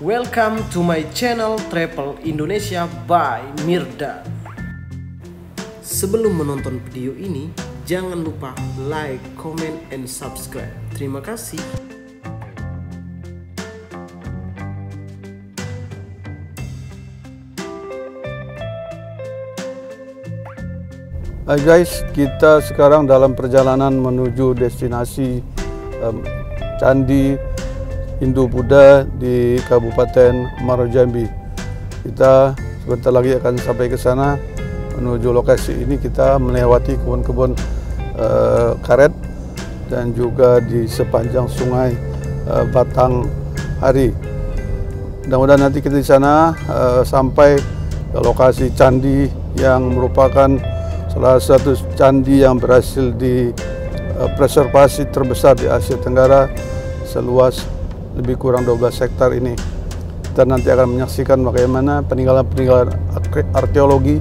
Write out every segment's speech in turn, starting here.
Welcome to my channel Travel Indonesia by Mirda. Sebelum menonton video ini, jangan lupa like, comment, and subscribe. Terima kasih. Hai guys, kita sekarang dalam perjalanan menuju destinasi Candi Hindu-Buddha di Kabupaten Muaro Jambi. Kita sebentar lagi akan sampai ke sana. Menuju lokasi ini kita melewati kebun-kebun karet dan juga di sepanjang sungai Batanghari. Mudah-mudahan nanti kita di sana sampai ke lokasi candi yang merupakan salah satu candi yang berhasil dipreservasi terbesar di Asia Tenggara seluas lebih kurang 12 hektar ini. Kita nanti akan menyaksikan bagaimana peninggalan-peninggalan arkeologi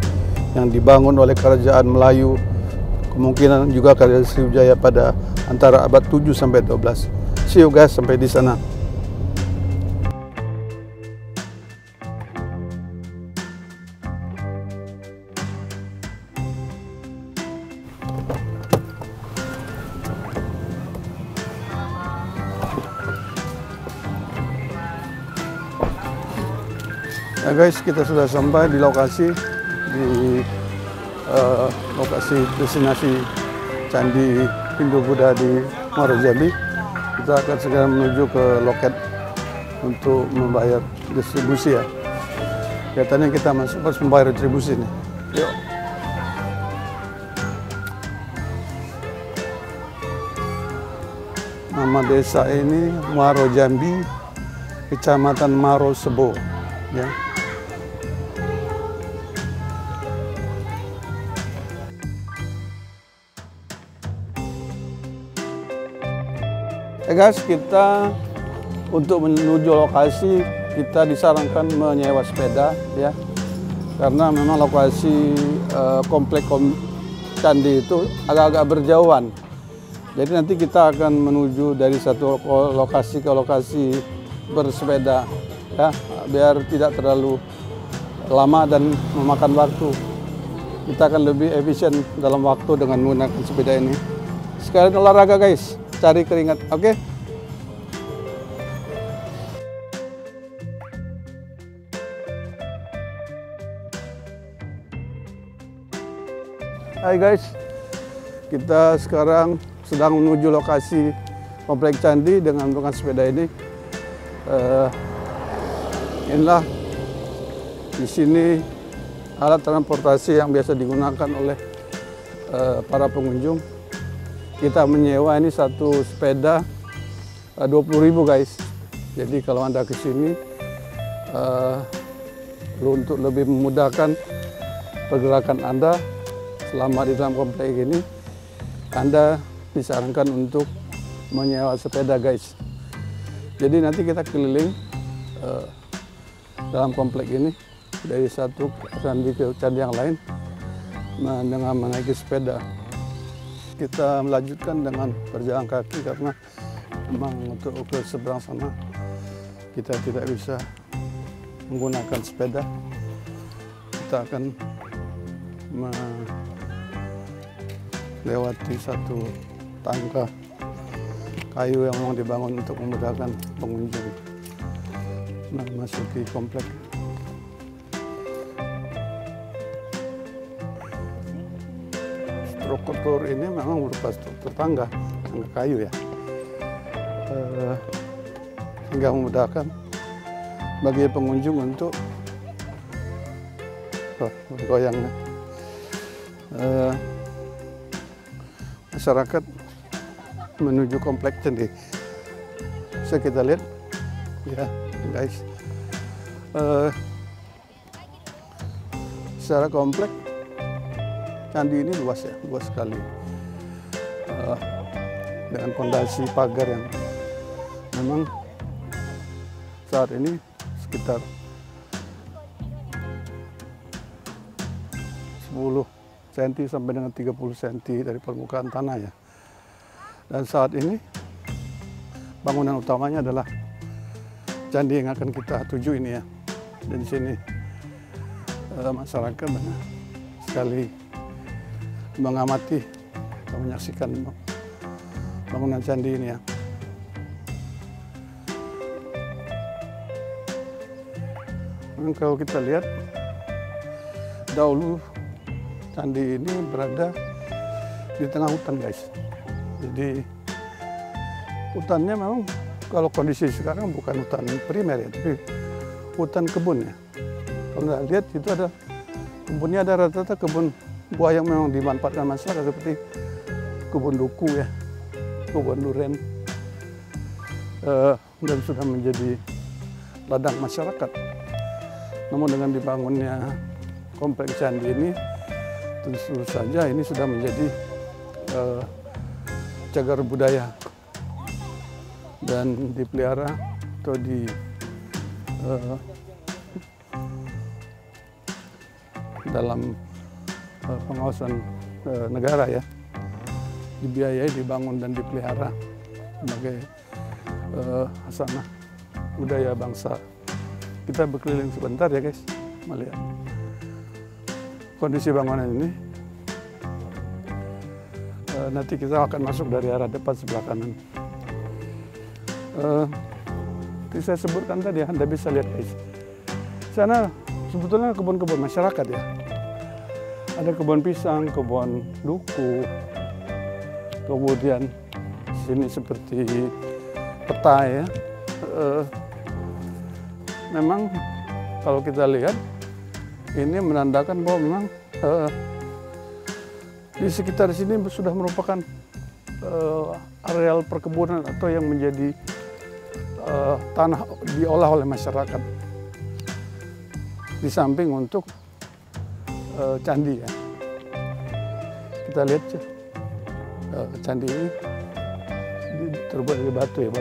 yang dibangun oleh kerajaan Melayu, kemungkinan juga kerajaan Sriwijaya pada antara abad 7 sampai 12. See you guys, sampai di sana. Nah guys, kita sudah sampai di lokasi destinasi Candi Hindu-Buddha di Muaro Jambi. Kita akan segera menuju ke loket untuk membayar distribusi ya. Kelihatannya kita harus membayar distribusi nih. Yuk. Nama desa ini Muaro Jambi, Kecamatan Muaro Sebo, ya. Guys, kita untuk menuju lokasi kita disarankan menyewa sepeda ya, karena memang lokasi komplek candi itu agak-agak berjauhan. Jadi nanti kita akan menuju dari satu lokasi ke lokasi bersepeda ya, biar tidak terlalu lama dan memakan waktu. Kita akan lebih efisien dalam waktu dengan menggunakan sepeda ini. Sekalian olahraga guys, cari keringat, oke? Hai guys, kita sekarang sedang menuju lokasi komplek candi dengan menggunakan sepeda ini. Inilah di sini alat transportasi yang biasa digunakan oleh para pengunjung. Kita menyewa ini satu sepeda 20.000 guys. Jadi kalau Anda ke sini untuk lebih memudahkan pergerakan Anda selama di dalam komplek ini, Anda disarankan untuk menyewa sepeda guys. Jadi nanti kita keliling dalam komplek ini dari satu candi ke candi yang lain dengan menaiki sepeda. Kita melanjutkan dengan berjalan kaki karena memang untuk ke seberang sana kita tidak bisa menggunakan sepeda. Kita akan melewati satu tangga kayu yang memang dibangun untuk memudahkan pengunjung memasuki komplek. Struktur ini memang berupa struktur tangga kayu ya, sehingga memudahkan bagi pengunjung untuk bergoyang. Masyarakat menuju komplek candi. Bisa kita lihat ya guys, secara komplek candi ini luas ya, luas sekali, dengan fondasi pagar yang memang saat ini sekitar 10 cm sampai dengan 30 cm dari permukaan tanah ya. Dan saat ini bangunan utamanya adalah candi yang akan kita tuju ini ya. Dan di sini masyarakat banyak sekali mengamati atau menyaksikan bangunan candi ini ya. Dan kalau kita lihat dahulu candi ini berada di tengah hutan guys. Jadi hutannya memang kalau kondisi sekarang bukan hutan primer ya, tapi hutan kebun ya. Kalau nggak lihat itu ada kebunnya, ada rata-rata kebun buah yang memang dimanfaatkan masyarakat seperti kebun duku ya, kebun duren, dan sudah menjadi ladang masyarakat. Namun dengan dibangunnya kompleks candi ini, tentu saja ini sudah menjadi cagar budaya dan dipelihara atau di dalam pengawasan negara ya, dibiayai, dibangun dan dipelihara sebagai hasanah budaya bangsa. Kita berkeliling sebentar ya guys, melihat kondisi bangunan ini. Nanti kita akan masuk dari arah depan sebelah kanan. Seperti saya sebutkan tadi, Anda bisa lihat guys, sana sebetulnya kebun-kebun masyarakat ya. Ada kebun pisang, kebun duku, kemudian sini seperti petai ya. Memang kalau kita lihat ini menandakan bahwa memang di sekitar sini sudah merupakan areal perkebunan atau yang menjadi tanah diolah oleh masyarakat di samping untuk candi ya. Kita lihat candi ini terbuat dari batu ya,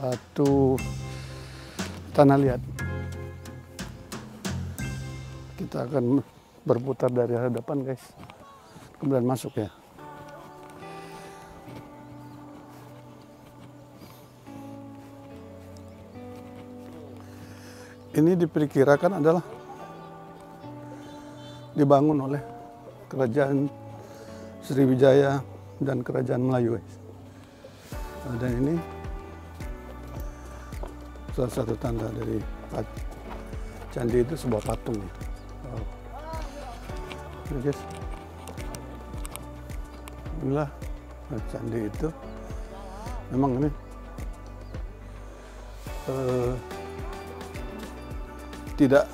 batu tanah liat. Kita akan berputar dari arah depan guys, kemudian masuk ya. Ini diperkirakan adalah dibangun oleh kerajaan Sriwijaya dan kerajaan Melayu guys. Dan ini salah satu tanda dari candi itu sebuah patung ya. Guys, inilah candi itu. Memang ini tidak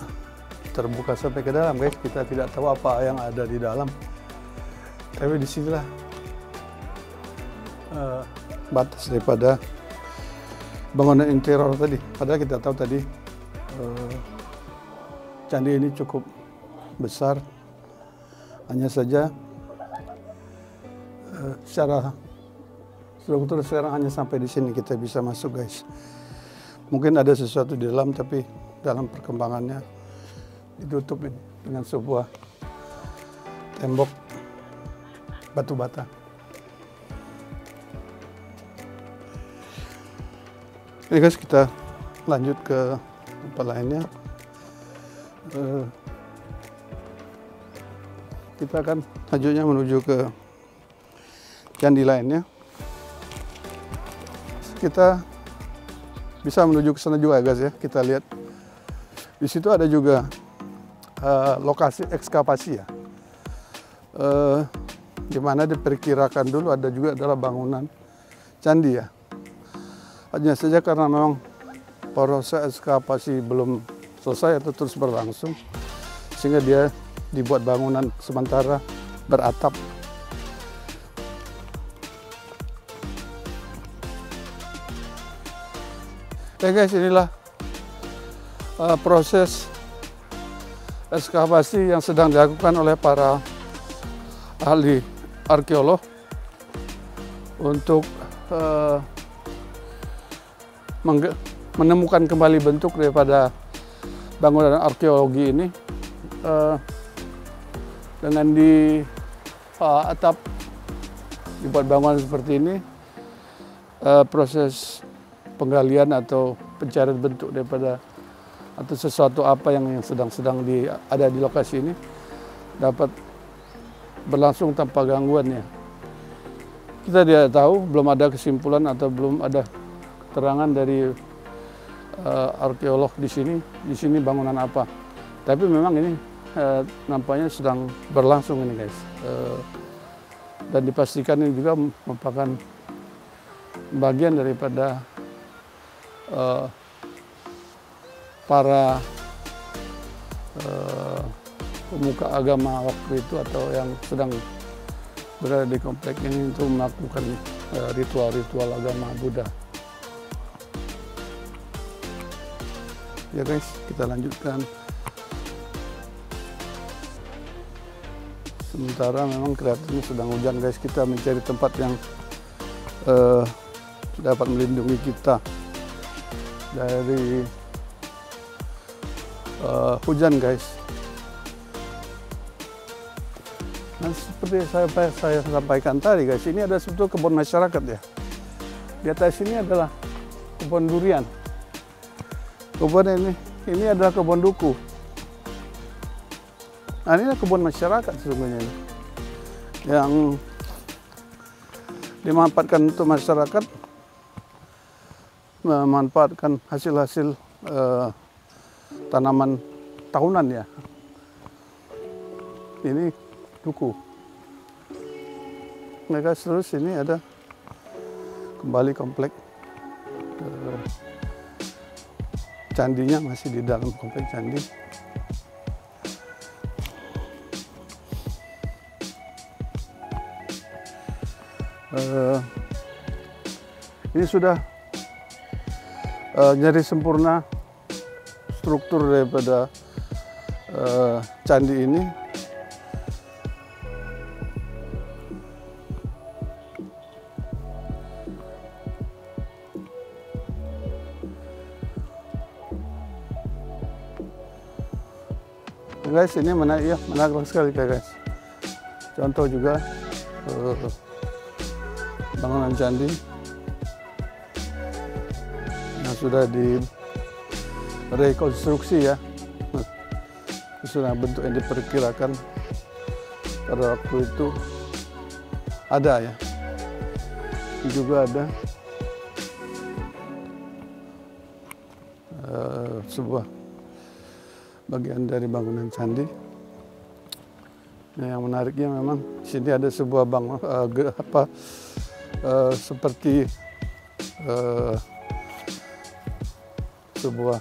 terbuka sampai ke dalam guys. Kita tidak tahu apa yang ada di dalam. Tapi disinilah batas daripada bangunan interior tadi. Padahal kita tahu tadi candi ini cukup besar. Hanya saja secara struktur sekarang hanya sampai di sini kita bisa masuk guys. Mungkin ada sesuatu di dalam, tapi dalam perkembangannya ditutup dengan sebuah tembok batu bata. Oke guys, kita lanjut ke tempat lainnya. Kita akan selanjutnya menuju ke candi lainnya. Kita bisa menuju ke sana juga guys ya. Kita lihat di situ ada juga lokasi ekskavasi ya, di mana diperkirakan dulu ada juga adalah bangunan candi ya. Hanya saja karena memang proses ekskavasi belum selesai atau terus berlangsung, sehingga dia dibuat bangunan sementara beratap. Oke guys, inilah proses ekskavasi yang sedang dilakukan oleh para ahli arkeolog untuk menemukan kembali bentuk daripada bangunan arkeologi ini. Dengan di atap dibuat bangunan seperti ini, proses penggalian atau pencarian bentuk daripada atau sesuatu apa yang sedang ada di lokasi ini dapat berlangsung tanpa gangguan ya. Kita tidak tahu, belum ada kesimpulan atau belum ada keterangan dari arkeolog di sini bangunan apa. Tapi memang ini nampaknya sedang berlangsung ini guys. Dan dipastikan ini juga merupakan bagian daripada para pemuka agama waktu itu atau yang sedang berada di komplek ini untuk melakukan ritual-ritual agama Buddha. Ya guys, kita lanjutkan. Sementara memang kelihatannya sedang hujan guys, kita mencari tempat yang dapat melindungi kita dari hujan guys. Nah, seperti saya sampaikan tadi guys, ini ada sebetulnya kebun masyarakat ya. Di atas ini adalah kebun durian. Kebun ini adalah kebun duku. Nah, ini kebun masyarakat sesungguhnya ini, yang dimanfaatkan untuk masyarakat memanfaatkan hasil-hasil tanaman tahunan ya. Ini duku. Mereka terus ini ada kembali komplek candinya masih di dalam komplek candi. Ini sudah nyaris sempurna struktur daripada candi ini. Guys, ini menarik sekali guys. Contoh juga bangunan candi yang sudah direkonstruksi ya, sudah bentuk yang diperkirakan pada waktu itu ada ya. Juga ada sebuah bagian dari bangunan candi. Nah, yang menariknya memang sini ada sebuah seperti sebuah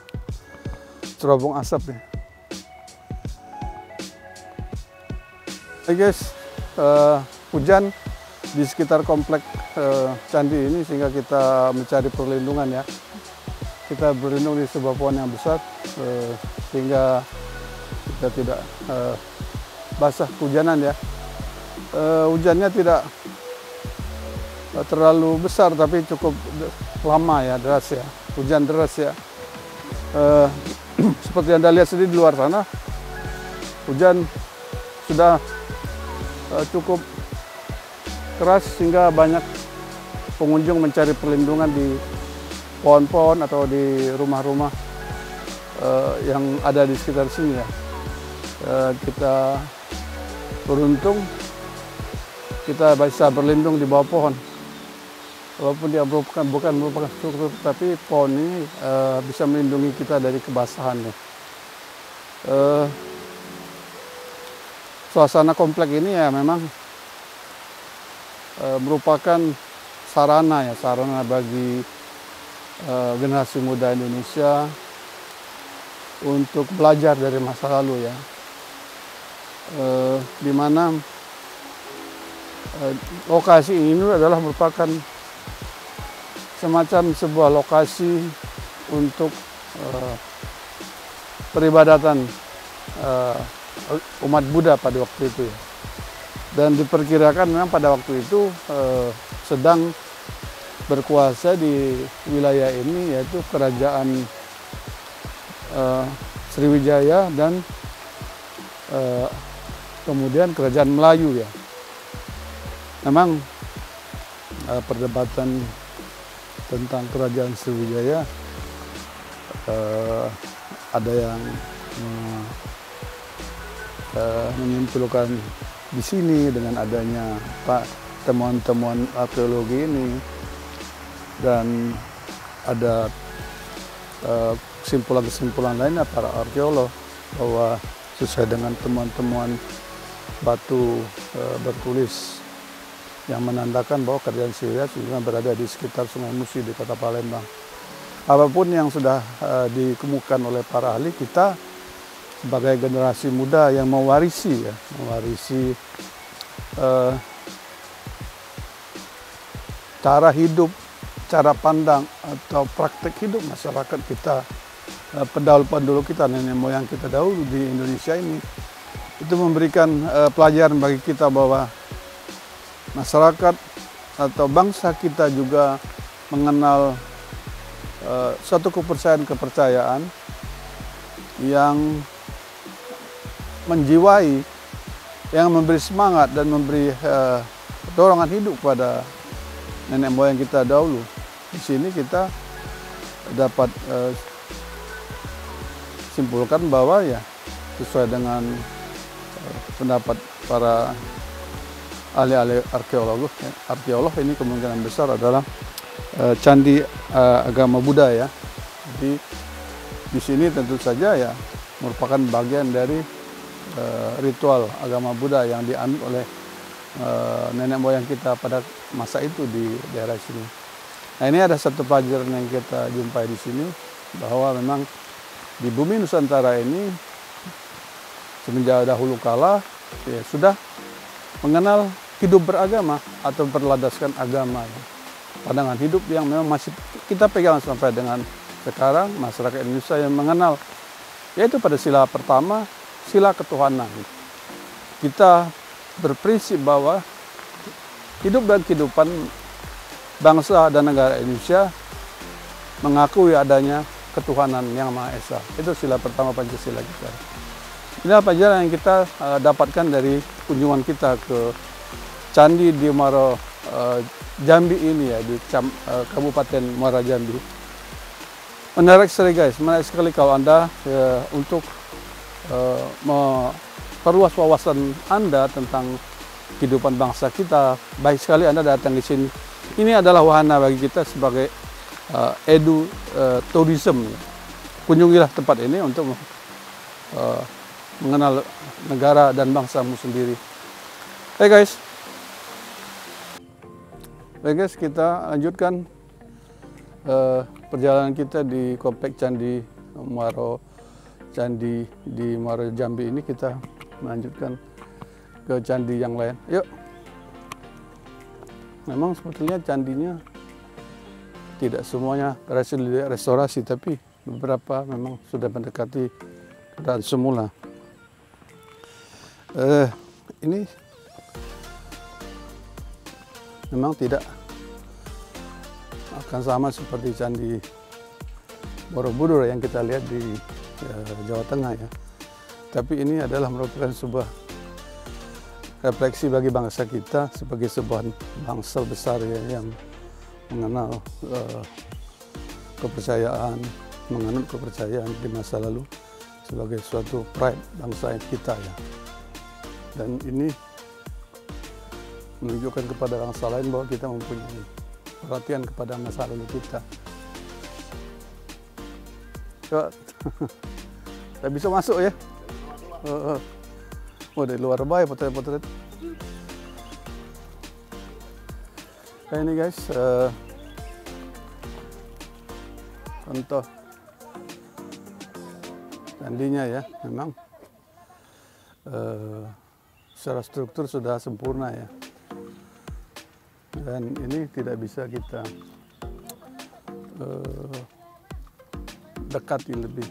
cerobong asap ya. Hey guys, hujan di sekitar komplek candi ini sehingga kita mencari perlindungan ya. Kita berlindung di sebuah pohon yang besar sehingga kita tidak basah kehujanan ya. Hujannya tidak terlalu besar tapi cukup lama ya, deras ya, hujan deras ya. Seperti Anda lihat sendiri di luar sana, hujan sudah cukup keras sehingga banyak pengunjung mencari perlindungan di pohon-pohon atau di rumah-rumah yang ada di sekitar sini ya. Kita beruntung kita bisa berlindung di bawah pohon. Walaupun dia bukan merupakan struktur, tapi pohon ini bisa melindungi kita dari kebasahan ya. Suasana komplek ini ya memang merupakan sarana bagi generasi muda Indonesia untuk belajar dari masa lalu ya, di mana lokasi ini adalah merupakan semacam sebuah lokasi untuk peribadatan umat Buddha pada waktu itu ya. Dan diperkirakan memang pada waktu itu sedang berkuasa di wilayah ini yaitu kerajaan Sriwijaya dan kemudian kerajaan Melayu ya. Memang perdebatan tentang kerajaan Sriwijaya, ada yang menyimpulkan di sini dengan adanya temuan-temuan arkeologi ini, dan ada kesimpulan-kesimpulan lainnya para arkeolog bahwa sesuai dengan temuan-temuan batu bertulis yang menandakan bahwa kerajaan Sriwijaya juga berada di sekitar Sungai Musi di Kota Palembang. Apapun yang sudah dikemukakan oleh para ahli, kita sebagai generasi muda yang mewarisi cara hidup, cara pandang atau praktek hidup masyarakat kita, pendahulu-pendahulu kita, nenek moyang kita dahulu di Indonesia ini, itu memberikan pelajaran bagi kita bahwa masyarakat atau bangsa kita juga mengenal suatu kepercayaan yang menjiwai, yang memberi semangat dan memberi dorongan hidup pada nenek moyang kita dahulu. Di sini kita dapat simpulkan bahwa ya sesuai dengan pendapat para ahli-ahli arkeolog ini kemungkinan besar adalah candi agama Buddha ya. Jadi di sini tentu saja ya merupakan bagian dari ritual agama Buddha yang dianut oleh nenek moyang kita pada masa itu di daerah sini. Nah, ini ada satu pelajaran yang kita jumpai di sini, bahwa memang di bumi Nusantara ini semenjak dahulu kala ya sudah mengenal hidup beragama atau berlandaskan agama ya. Pandangan hidup yang memang masih kita pegang sampai dengan sekarang, masyarakat Indonesia yang mengenal, yaitu pada sila pertama, sila ketuhanan. Kita berprinsip bahwa hidup dan kehidupan bangsa dan negara Indonesia mengakui adanya ketuhanan yang Maha Esa. Itu sila pertama Pancasila kita. Ini pelajaran yang kita dapatkan dari kunjungan kita ke Candi di Muaro Jambi ini ya, di Kabupaten Muara Jambi. Menarik sekali guys, menarik sekali kalau Anda untuk memperluas wawasan Anda tentang kehidupan bangsa kita. Baik sekali Anda datang di sini. Ini adalah wahana bagi kita sebagai tourism. Kunjungilah tempat ini untuk mengenal negara dan bangsamu sendiri. Hey guys, kita lanjutkan perjalanan kita di Komplek Candi Muaro di Muaro Jambi ini. Kita melanjutkan ke candi yang lain. Yuk. Memang sebetulnya candinya tidak semuanya berhasil restorasi, tapi beberapa memang sudah mendekati keadaan semula. Ini memang tidak akan sama seperti Candi Borobudur yang kita lihat di Jawa Tengah ya. Tapi ini adalah merupakan sebuah refleksi bagi bangsa kita sebagai sebuah bangsa besar ya, yang mengenal kepercayaan, menganut kepercayaan di masa lalu sebagai suatu pride bangsa kita ya. Dan ini menunjukkan kepada bangsa lain bahwa kita mempunyai perhatian kepada masa lalu kita. Coba, saya bisa masuk ya? Oh, dari luar baik potret-potret. Nah, ini guys, contoh candinya ya, memang secara struktur sudah sempurna ya. Dan ini tidak bisa kita dekati lebih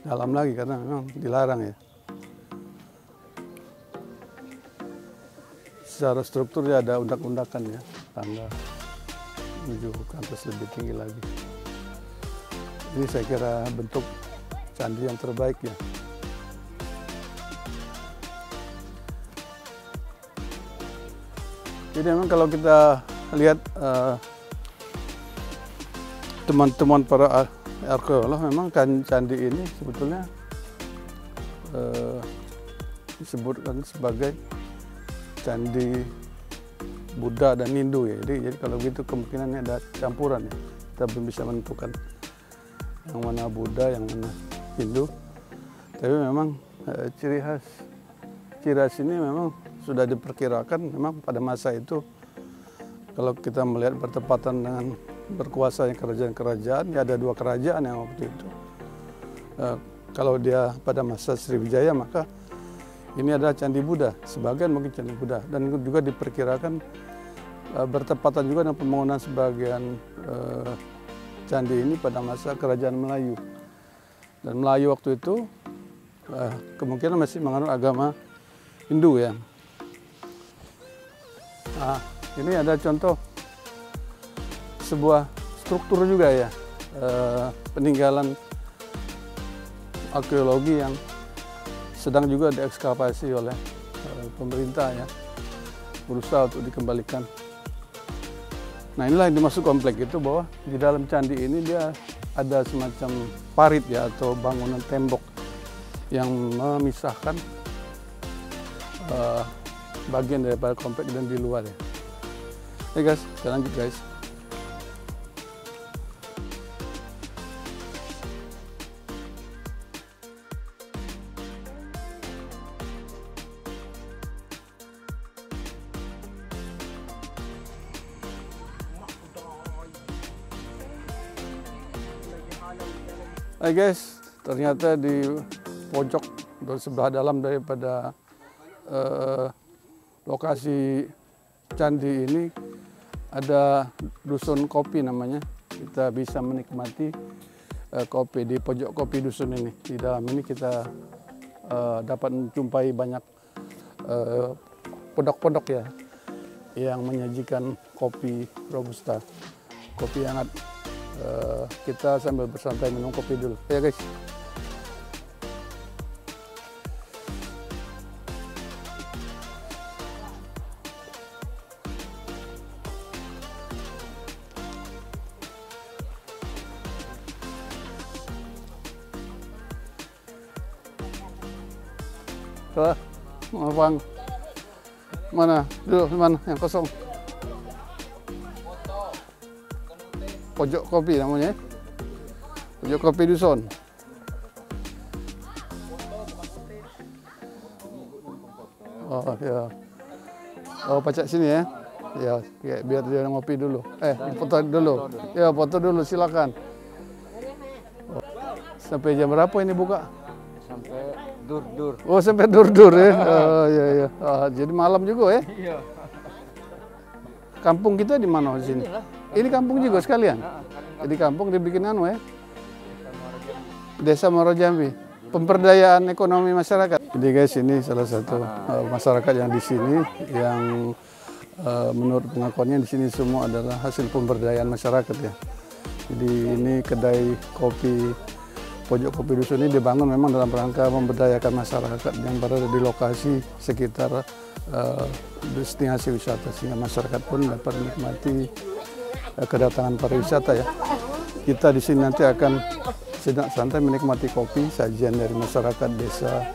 dalam lagi karena memang dilarang ya. Secara struktur ya ada undak-undakan ya, tangga menuju ke atas lebih tinggi lagi. Ini saya kira bentuk candi yang terbaik ya. Jadi memang kalau kita lihat teman-teman para arkeolog memang candi ini sebetulnya disebutkan sebagai candi Buddha dan Hindu ya. Jadi kalau gitu kemungkinannya ada campuran ya. Kita belum bisa menentukan yang mana Buddha, yang mana Hindu. Tapi memang ciri khas ini memang sudah diperkirakan memang pada masa itu, kalau kita melihat bertepatan dengan berkuasanya kerajaan-kerajaan, ya ada 2 kerajaan yang waktu itu. Kalau dia pada masa Sriwijaya, maka ini adalah Candi Buddha, sebagian mungkin Candi Buddha. Dan juga diperkirakan bertepatan juga dengan pembangunan sebagian candi ini pada masa Kerajaan Melayu. Dan Melayu waktu itu kemungkinan masih menganut agama Hindu ya. Nah, ini ada contoh sebuah struktur juga ya, peninggalan arkeologi yang sedang juga diekskavasi oleh pemerintah ya, berusaha untuk dikembalikan. Nah, inilah yang dimaksud komplek itu, bahwa di dalam candi ini dia ada semacam parit ya, atau bangunan tembok yang memisahkan bagian daripada komplek dan di luar ya. Oke guys, kita lanjut guys. Hai guys, ternyata di pojok atau sebelah dalam daripada lokasi candi ini ada dusun kopi namanya. Kita bisa menikmati kopi di pojok kopi dusun ini. Di dalam ini kita dapat menjumpai banyak pondok-pondok ya yang menyajikan kopi robusta, kopi hangat. Kita sambil bersantai minum kopi dulu ya guys. Bang, mana dulu, mana yang kosong? Pojok kopi namanya, pojok kopi dusun. Oh ya, oh pacak sini ya, ya biar dia ngopi dulu. Foto dulu, ya foto dulu silakan. Sampai jam berapa ini buka? Sampai dur-dur. Oh sampai dur-dur ya, oh iya iya. Jadi malam juga ya? Iya. Kampung kita di mana di sini? Ini kampung juga sekalian. Jadi kampung dibikin anu ya. Desa Muara Jambi. Pemberdayaan ekonomi masyarakat. Jadi guys, ini salah satu masyarakat yang di sini yang menurut pengakuannya di sini semua adalah hasil pemberdayaan masyarakat ya. Jadi ini kedai kopi pojok kopi dusun ini dibangun memang dalam rangka memberdayakan masyarakat yang berada di lokasi sekitar destinasi wisata, sehingga masyarakat pun dapat menikmati kedatangan pariwisata ya. Kita di sini nanti akan sedang santai menikmati kopi sajian dari masyarakat desa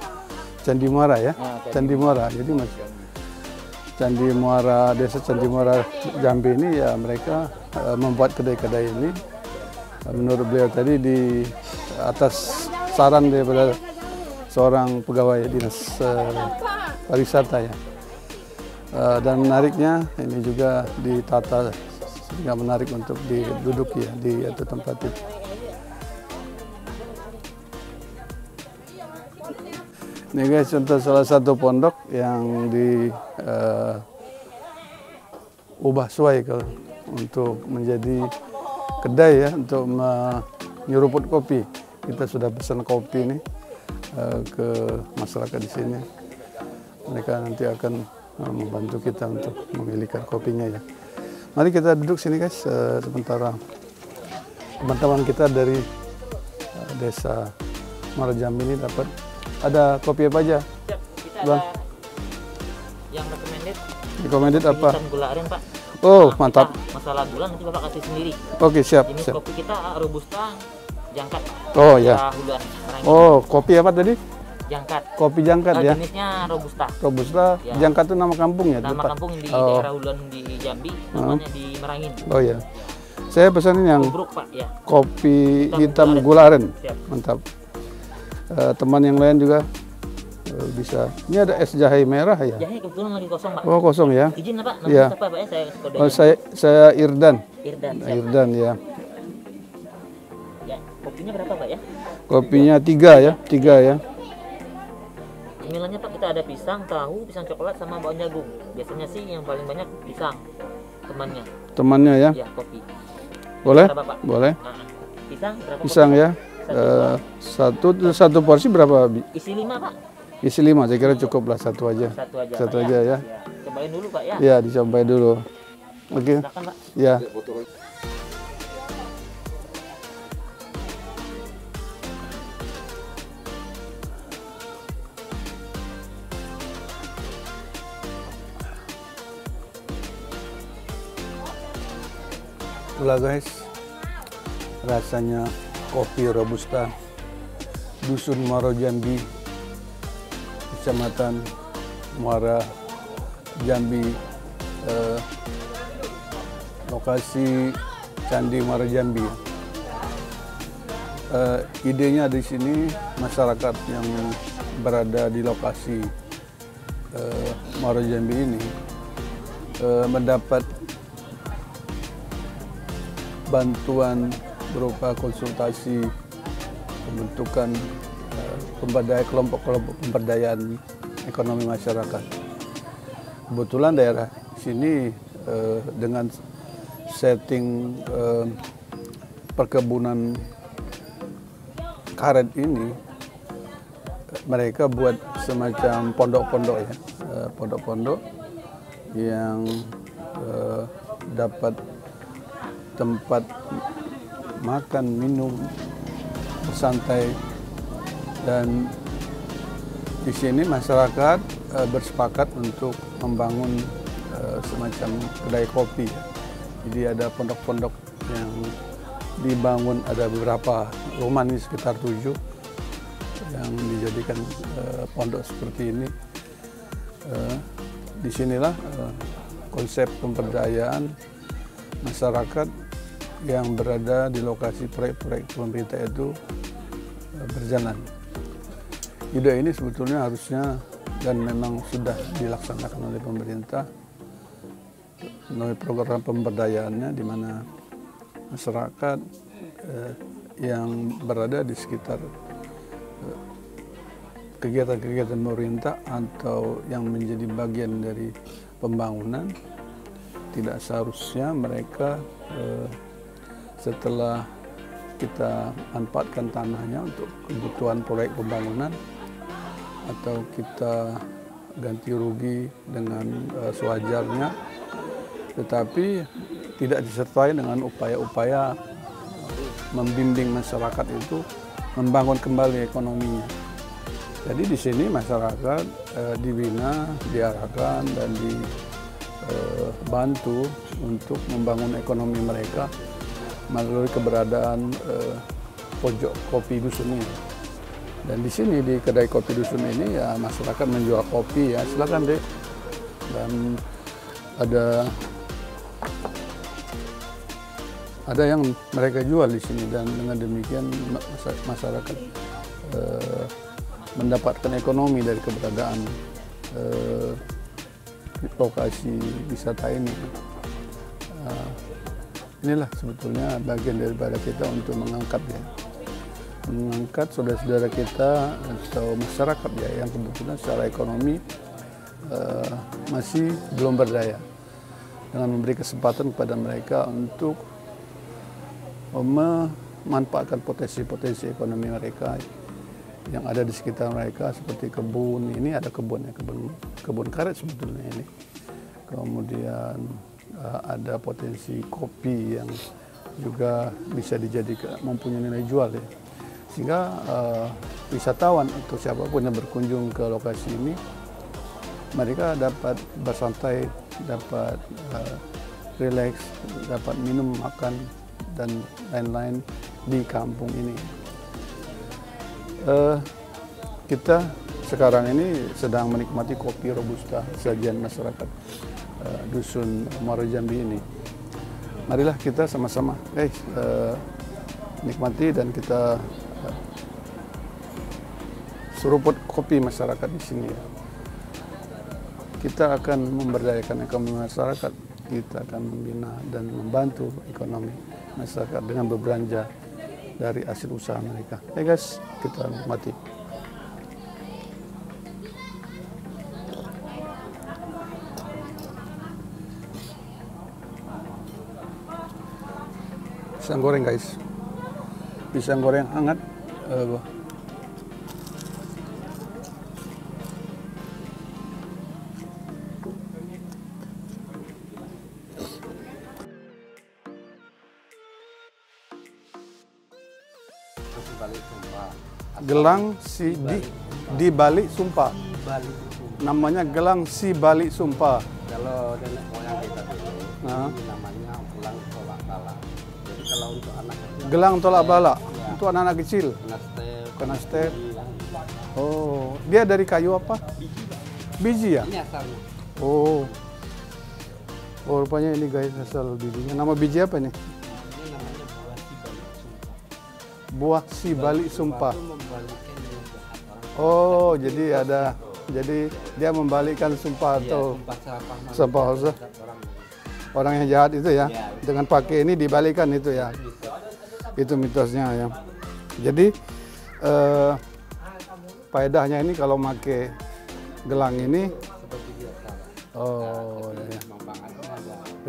Candi Muara ya. Candi Muara. Jadi Candi Muara, desa Candi Muara Jambi ini ya, mereka membuat kedai-kedai ini menurut beliau tadi di atas saran daripada seorang pegawai dinas pariwisata ya. Dan menariknya ini juga ditata sehingga menarik untuk diduduki ya di tempat itu. Ini guys contoh salah satu pondok yang diubah suai untuk menjadi kedai ya, untuk menyeruput kopi. Kita sudah pesan kopi ini ke masyarakat di sini. Mereka nanti akan membantu kita untuk memilihkan kopinya ya. Mari kita duduk sini guys, sementara teman-teman kita dari desa Muara Jambi ini dapat. Ada kopi apa aja? Siap, kita Bang? ada yang recommended. Recommended apa? Gula aren, Pak. Oh, Nah, mantap. kita masalah gula nanti Bapak kasih sendiri. Oke, siap, Jenis siap. kopi kita Robusta jangkat. Oh ya. Huluan Merangin. Oh, kopi apa tadi? Jangkat. Kopi jangkat ya. Jenisnya Robusta. Robusta, Ya. jangkat itu nama kampungnya. Nama tempat. kampung di Oh. daerah Huluan di Jambi, namanya di Merangin. Oh ya. Saya pesanin yang Tubruk Pak ya. kopi Hitam hitam gula aren. Siap. Mantap. Teman yang lain juga bisa. Ini ada es jahe merah ya? Jahe kebetulan lagi kosong Pak. Oh, kosong ya. Izin lah Pak, Iya. namanya siapa Pak ya? Saya kodenya. Oh, saya Irdan. Irdan. Siap. Irdan ya. Ya, kopinya berapa Pak ya? Kopinya 3 ya, 3 ya. Cemilannya Pak kita ada pisang, tahu, pisang coklat sama bakwan jagung. Biasanya sih yang paling banyak pisang temannya. Temannya ya. Ya, kopi. Boleh? Berapa, Pak? Boleh. Nah, pisang berapa? Pisang porsi? ya. Satu porsi berapa? Isi 5 Pak. Isi 5, saya kira cukup lah, satu aja. Satu aja. Satu Pak, aja ya. Cobain dulu Pak ya. Ya, dicobain dulu. Oke. Silakan Pak. Ya. Itulah guys, rasanya kopi Robusta Dusun Muaro Jambi, Kecamatan Muara Jambi, lokasi Candi Muara Jambi. Idenya di sini masyarakat yang berada di lokasi Muara Jambi ini mendapat bantuan berupa konsultasi pembentukan kelompok-kelompok pemberdayaan ekonomi masyarakat. Kebetulan daerah sini dengan setting perkebunan karet ini, mereka buat semacam pondok-pondok ya, pondok-pondok yang dapat tempat makan, minum, bersantai, dan di sini masyarakat bersepakat untuk membangun semacam kedai kopi. Jadi ada pondok-pondok yang dibangun, ada beberapa rumah ini sekitar 7 yang dijadikan pondok seperti ini. Disinilah konsep pemberdayaan masyarakat yang berada di lokasi proyek-proyek pemerintah itu berjalan. Ide ini sebetulnya harusnya dan memang sudah dilaksanakan oleh pemerintah melalui program pemberdayaannya, di mana masyarakat yang berada di sekitar kegiatan-kegiatan pemerintah atau yang menjadi bagian dari pembangunan, tidak seharusnya mereka setelah kita manfaatkan tanahnya untuk kebutuhan proyek pembangunan atau kita ganti rugi dengan sewajarnya, tetapi tidak disertai dengan upaya-upaya membimbing masyarakat itu membangun kembali ekonominya. Jadi di sini masyarakat dibina, diarahkan dan dibantu untuk membangun ekonomi mereka melalui keberadaan pojok kopi dusun ini. Dan di sini di kedai kopi dusun ini ya masyarakat menjual kopi ya, silakan deh. Dan ada yang mereka jual di sini, dan dengan demikian masyarakat mendapatkan ekonomi dari keberadaan lokasi wisata ini. Inilah sebetulnya bagian daripada kita untuk mengangkat saudara-saudara kita atau masyarakat ya yang kebetulan secara ekonomi masih belum berdaya, dengan memberi kesempatan kepada mereka untuk memanfaatkan potensi-potensi ekonomi mereka yang ada di sekitar mereka, seperti kebun. Ini ada kebunnya, kebun karet sebetulnya ini. Kemudian ada potensi kopi yang juga bisa dijadikan mempunyai nilai jual ya. Sehingga wisatawan atau siapapun yang berkunjung ke lokasi ini, mereka dapat bersantai, dapat relax, dapat minum, makan, dan lain-lain di kampung ini. Kita sekarang ini sedang menikmati kopi Robusta sajian masyarakat dusun Muaro Jambi ini. Marilah kita sama-sama guys nikmati dan kita seruput kopi masyarakat di sini ya. Kita akan memberdayakan ekonomi masyarakat, kita akan membina dan membantu ekonomi masyarakat dengan berbelanja dari hasil usaha mereka. Ya guys, kita nikmati. Pisang goreng guys, pisang goreng hangat. Gelang si di balik sumpah. Namanya gelang si balik sumpah. Kalau nenek moyang kita dulu, ini namanya gelang tolak bala. Jadi kalau untuk anak kecil, Gelang tolak bala untuk anak-anak kecil. kena step. Oh, dia dari kayu apa? Biji ya? Ini asalnya. Oh, rupanya ini guys asal bijinya. Nama biji apa nih? Ini namanya Buah si balik sumpah. itu membalikkan yang jahat orang. Oh, jadi dia membalikkan sumpah atau sumpah orang yang jahat itu ya. Dengan pakai ini dibalikan itu ya. Itu mitosnya ya. Jadi faedahnya ini kalau pakai gelang ini. Oh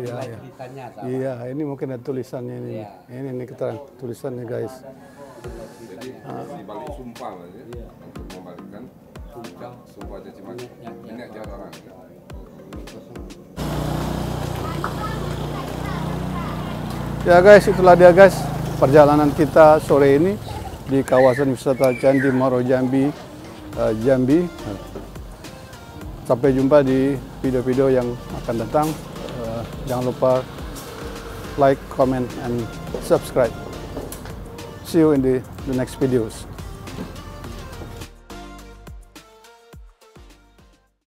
ya. Iya, ini mungkin ada tulisannya ini. Ini keterangan tulisannya guys. Jadi si balik sumpah ya, untuk membalikkan sumpah caci maki. Ini ajar orang. Ya guys, itulah dia guys perjalanan kita sore ini di kawasan wisata Candi Muaro Jambi, Jambi. Sampai jumpa di video-video yang akan datang. Jangan lupa like, comment, and subscribe. See you in the next videos.